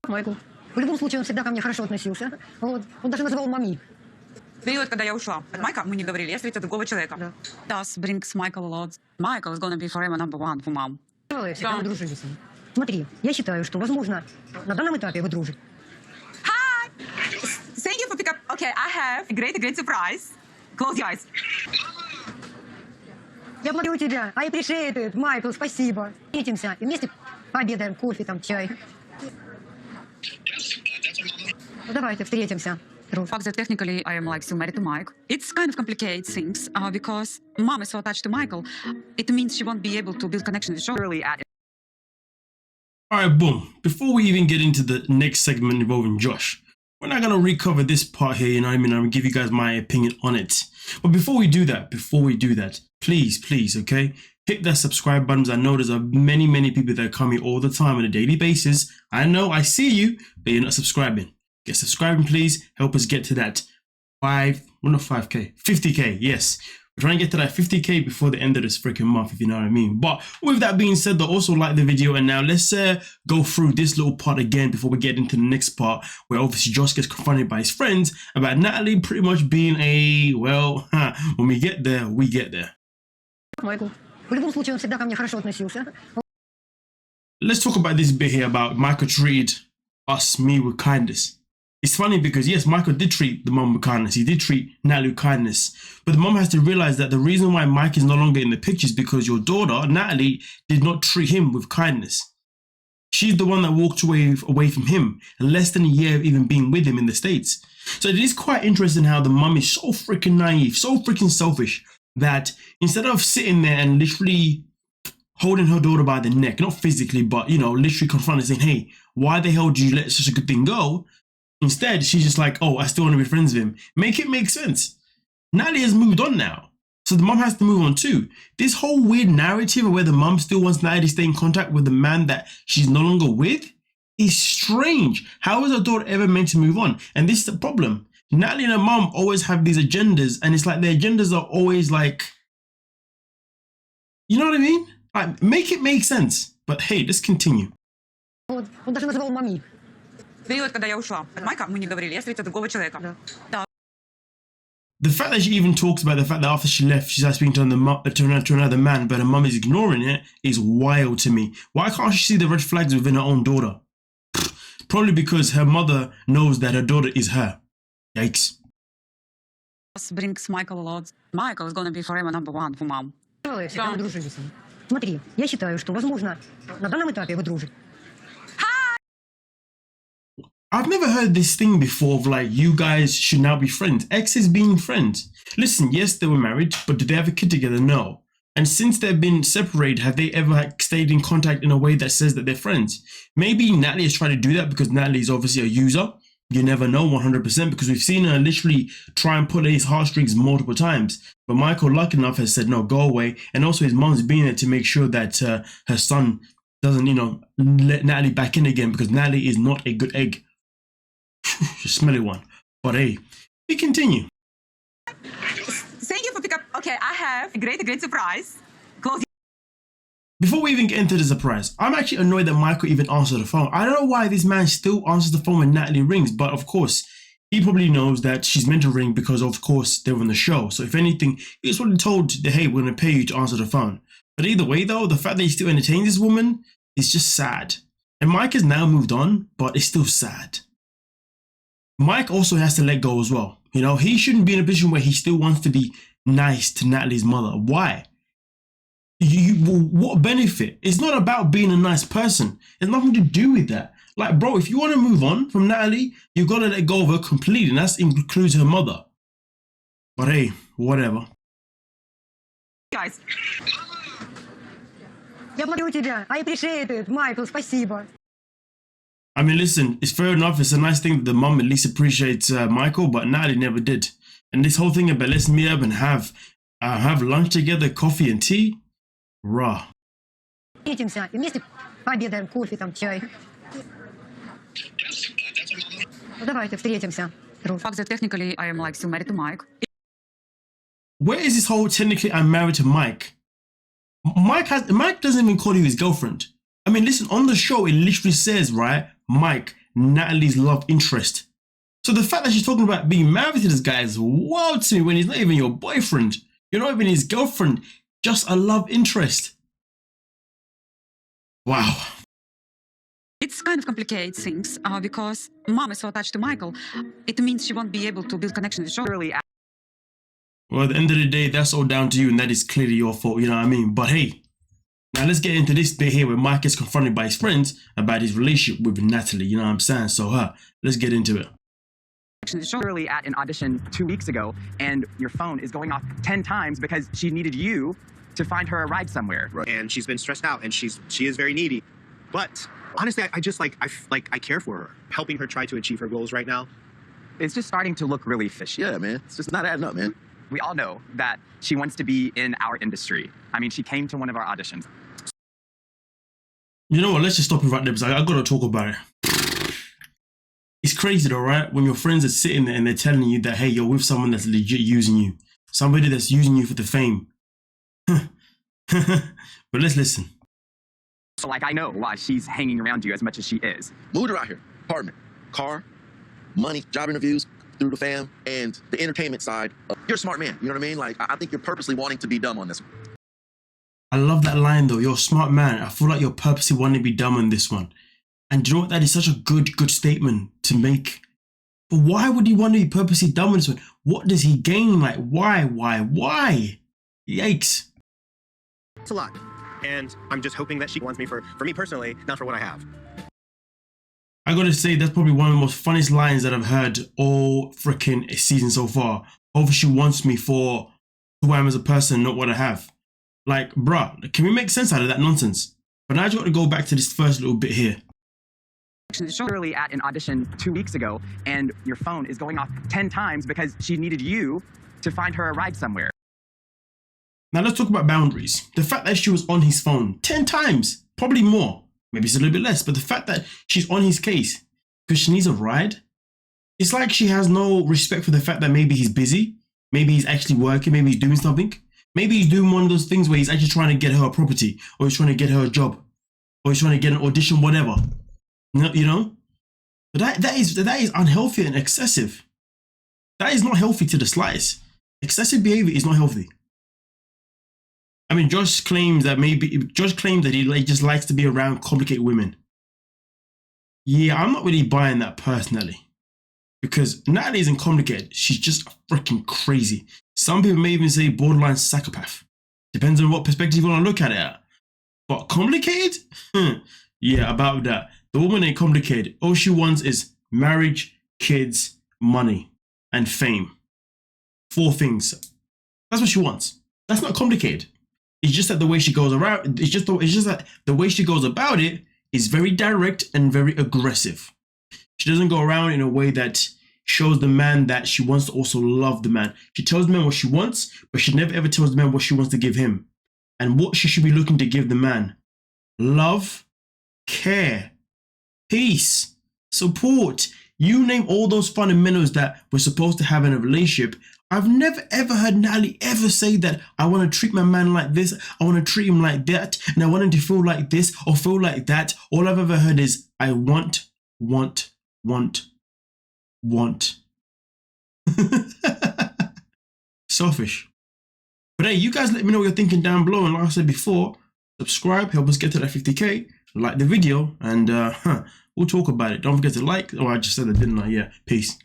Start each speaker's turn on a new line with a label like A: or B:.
A: Майкл. В любом случае, он всегда ко мне хорошо относился. Вот. Он даже называл мами.
B: Период, когда я ушла от Майка, мы не говорили, я встретила другого человека.
A: Да.
B: Does brings Michael a lot. Michael is gonna be forever number one for mom.
A: Всегда мы дружили с ним. Смотри, я считаю, что, возможно, на данном этапе вы дружите.
B: Hi! Thank you for pick up. Okay, I have a great surprise. Close your eyes.
A: Я благодарю тебя. I appreciate it, Майкл, спасибо. Встретимся и вместе пообедаем, кофе, там, чай. Ну, давайте встретимся.
B: The fact that technically I am like still married to Mike, it's kind of complicates things because mom is so attached to Michael. It means she won't be able to build connection with Shirley at.
C: Alright, boom. Before we even get into the next segment involving Josh, we're not going to recover this part here, you know what I mean? I'm going to give you guys my opinion on it. But before we do that, please, okay? Hit that subscribe button. I know there's many people that come here all the time on a daily basis. I know, I see you, but you're not subscribing. Get subscribing, please. Help us get to that 50K. Yes. We're trying to get to that 50K before the end of this freaking month, if you know what I mean. But with that being said, though, also like the video. And now let's go through this little part again before we get into the next part, where obviously Josh gets confronted by his friends about Natalie pretty much being a, well, when we get there, we get there.
A: Майкл. В любом случае, он всегда ко мне хорошо относился.
C: Let's talk about this bit here about Michael treated me with kindness. It's funny because, yes, Michael did treat the mum with kindness. He did treat Natalie with kindness. But the mum has to realize that the reason why Mike is no longer in the picture is because your daughter, Natalie, did not treat him with kindness. She's the one that walked away from him in less than a year of even being with him in the States. So it is quite interesting how the mum is so freaking naive, so freaking selfish, that instead of sitting there and literally holding her daughter by the neck, not physically, but, you know, literally confronting, saying, hey, why the hell did you let such a good thing go? Instead, she's just like, oh, I still want to be friends with him. Make it make sense. Natalie has moved on now. So the mum has to move on too. This whole weird narrative where the mum still wants Natalie to stay in contact with the man that she's no longer with is strange. How is her daughter ever meant to move on? And this is the problem. Natalie and her mum always have these agendas, and it's like their agendas are always like, you know what I mean? Like, make it make sense. But hey, let's continue.
A: Вот. Он даже называл мами.
B: Период, когда я ушла от Майка, мы не говорили, я встретила другого человека. Да.
C: The fact that she even talks about the fact that after she left, she's speaking to another man, but her mum is ignoring it, is wild to me. Why can't she see the red flags within her own daughter? Probably because her mother knows that her daughter is her. Yikes.
B: Brings Michael a lot. Michael is gonna be forever number one for mom.
A: Всегда мы дружили с ним. Смотри, я считаю, что, возможно, на данном этапе вы дружите.
C: I've never heard this thing before of like, you guys should now be friends. Exes being friends. Listen, yes, they were married, but did they have a kid together? No. And since they've been separated, have they ever stayed in contact in a way that says that they're friends? Maybe Natalie has tried to do that because Natalie is obviously a user. You never know 100% because we've seen her literally try and pull at his heartstrings multiple times. But Michael, lucky enough, has said, no, go away. And also his mom's been there to make sure that her son doesn't, you know, let Natalie back in again because Natalie is not a good egg. A smelly one. But hey, we continue.
B: Thank you for pick up. Okay, I have a great surprise. Close.
C: Before we even get into the surprise, I'm actually annoyed that Michael even answered the phone. I don't know why this man still answers the phone when Natalie rings, but of course, he probably knows that she's meant to ring because of course they're on the show. So if anything, he just probably told that, hey, we're going to pay you to answer the phone. But either way though, the fact that he still entertains this woman is just sad. And Mike has now moved on, but it's still sad. Mike also has to let go as well. You know, he shouldn't be in a position where he still wants to be nice to Natalie's mother. Why? What benefit? It's not about being a nice person. It's nothing to do with that. Like, bro, if you want to move on from Natalie, you've got to let go of her completely. And that includes her mother. But hey, whatever.
B: Guys.
A: Я благодарю тебя. I appreciate it, Майкл, спасибо.
C: I mean, listen, it's fair enough. It's a nice thing that the mum at least appreciates Michael, but Natalie never did. And this whole thing about let's meet up and have lunch together, coffee and tea, raw.
A: Встретимся и вместе пообедаем, кофе, там, чай. Ну, давайте встретимся.
B: The fact that technically I am like still married to Mike.
C: Where is this whole technically I'm married to Mike? Mike doesn't even call you his girlfriend. I mean, listen, on the show, it literally says, right, Mike Natalie's love interest. So the fact that she's talking about being married to this guy is wild to me when he's not even your boyfriend. You're not even his girlfriend, just a love interest. Wow.
B: It's kind of complicates things because mom is so attached to Michael. It means she won't be able to build connection with Shirley.
C: Well, at the end of the day, that's all down to you, and that is clearly your fault, you know what I mean? But hey, now let's get into this bit here where Mike is confronted by his friends about his relationship with Natalie, you know what I'm saying? So, let's get into it.
D: Shirley at an audition 2 weeks ago, and your phone is going off 10 times because she needed you to find her a ride somewhere.
E: Right. And she's been stressed out, and she is very needy. But honestly, I care for her, helping her try to achieve her goals right now.
D: It's just starting to look really fishy.
F: Yeah, man. It's just not adding up, man.
D: We all know that she wants to be in our industry. I mean, she came to one of our auditions.
C: You know what? Let's just stop it right there because I got to talk about it. It's crazy though, right? When your friends are sitting there and they're telling you that, hey, you're with someone that's legit using you. Somebody that's using you for the fame. But let's listen.
D: So, like, I know why she's hanging around you as much as she is.
F: Moved her out here. Apartment, car, money, job interviews through the fam, and the entertainment side. You're a smart man. You know what I mean? Like, I think you're purposely wanting to be dumb on this one.
C: I love that line though. You're a smart man. I feel like you're purposely wanting to be dumb on this one. And do you know what? That is such a good statement to make. But why would he want to be purposely dumb on this one? What does he gain? Like, why? Yikes.
E: It's a lot. And I'm just hoping that she wants me for me personally, not for what I have.
C: I gotta say, that's probably one of the most funniest lines that I've heard all freaking season so far. Hopefully she wants me for who I am as a person, not what I have. Like, bruh, can we make sense out of that nonsense? But now I just got to go back to this first little bit here.
D: Shirley at an audition 2 weeks ago, and your phone is going off 10 times because she needed you to find her a ride somewhere.
C: Now let's talk about boundaries. The fact that she was on his phone 10 times, probably more, maybe it's a little bit less, but the fact that she's on his case because she needs a ride, it's like she has no respect for the fact that maybe he's busy, maybe he's actually working, maybe he's doing something, maybe he's doing one of those things where he's actually trying to get her a property, or he's trying to get her a job, or he's trying to get an audition, whatever. You know? But that is unhealthy and excessive. That is not healthy to the slightest. Excessive behavior is not healthy. I mean, Josh claims that he just likes to be around complicated women. Yeah, I'm not really buying that personally. Because Natalie isn't complicated. She's just freaking crazy. Some people may even say borderline psychopath. Depends on what perspective you want to look at it at. But complicated? Yeah, about that. The woman ain't complicated. All she wants is marriage, kids, money, and fame. 4 things. That's what she wants. That's not complicated. It's just that the way she goes around, it's just that the way she goes about it is very direct and very aggressive. She doesn't go around in a way that shows the man that she wants to also love the man. She tells the man what she wants, but she never ever tells the man what she wants to give him. And what she should be looking to give the man. Love, care, peace, support. You name all those fundamentals that we're supposed to have in a relationship. I've never ever heard Natalie ever say that I want to treat my man like this, I want to treat him like that, and I want him to feel like this or feel like that. All I've ever heard is I want. Selfish. But hey, you guys let me know what you're thinking down below, and like I said before, subscribe, help us get to that 50k, like the video, and we'll talk about it. Don't forget to like. Oh, I just said that, didn't I? Yeah, peace.